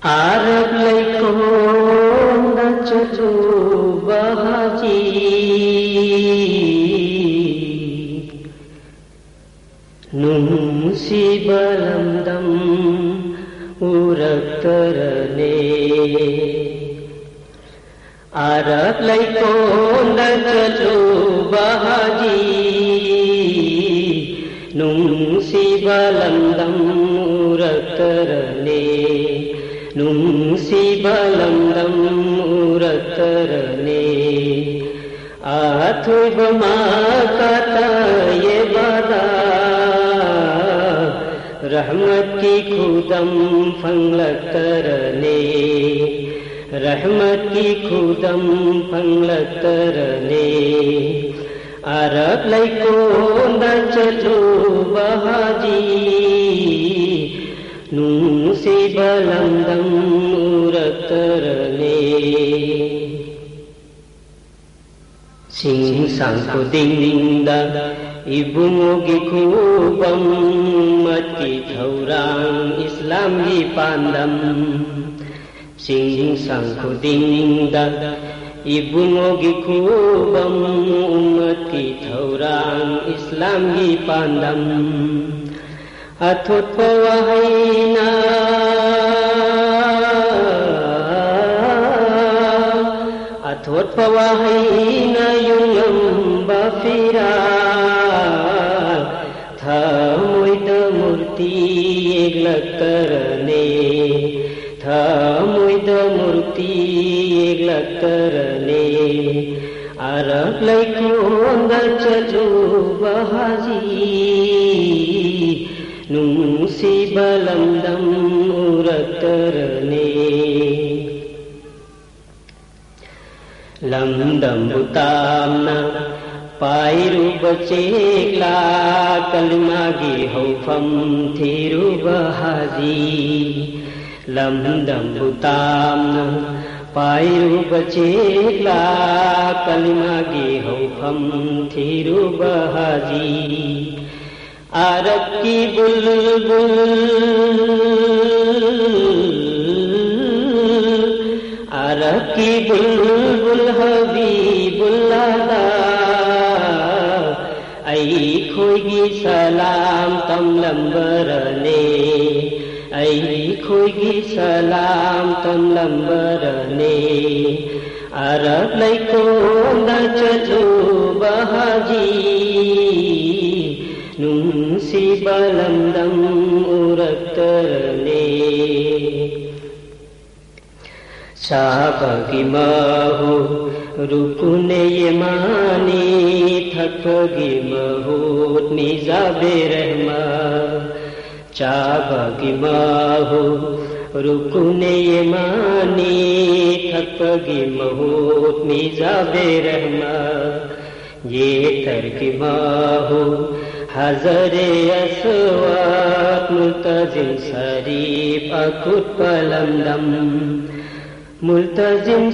Arab laikon da chatu bahaji num si balam dam uraktarane Arab laikon da chatu bahaji num si balam dam uraktarane num si balam dam uraktarane athoy bama kata ye bada rahmat ki khudam fanglaktarane rahmat ki khudam fanglaktarane Arab laikon da chalu bahaji num si balam dam uraktarane sing sang ko ding da ibungogi khubam mati thaurang islam gi pandam sing sang ko ding da ibungogi khubam mati thaurang islam gi pandam athot pawahina athot pawahina yungam bafira thamoy da murti eglaktarane thamoy da murti eglaktarane Arab laikon da chalu bahaji num si balam dam uraktarane lam dam butamna pairu bachekla kalma gi haufam thiru bahaji lam dam butamna pairu bachekla kalma gi haufam thiru bahaji Arab ki bulbul Arab ki bulbul habibullah da ai khoigi salam tam lambarane ai khoigi salam tam lambarane Arab laikon da chalu bahaji num si balam dam uraktarane Sabagi mahu rukune yemani thakgi mahut nizabe rahma Sabagi mahu rukune yemani thakgi mahut nizabe rahma ye tarki mahu Hazare aswat multazim sarif akut palam dam multazim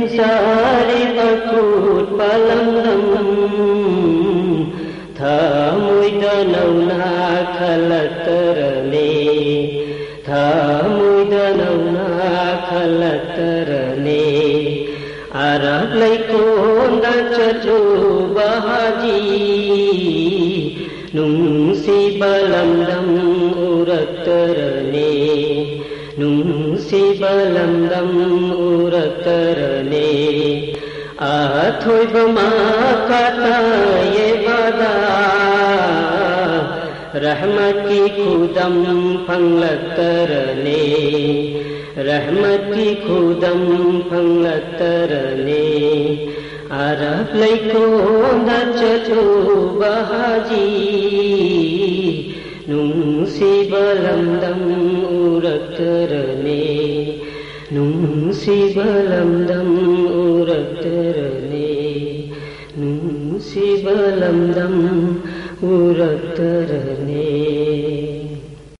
sarif akut palam dam thamoy da nauna khalaktarane thamoy da nauna khalaktarane Arab laikon da chalu bahaji num si balam dam uraktarane num si balam dam uraktarane athoy bama kata ye bada rahmat ki khudam fanglaktarane rahmat ki khudam fanglaktarane Arab laikon da chalu bahaji num si balam dam uraktarane num si balam dam uraktarane num si balam dam uraktarane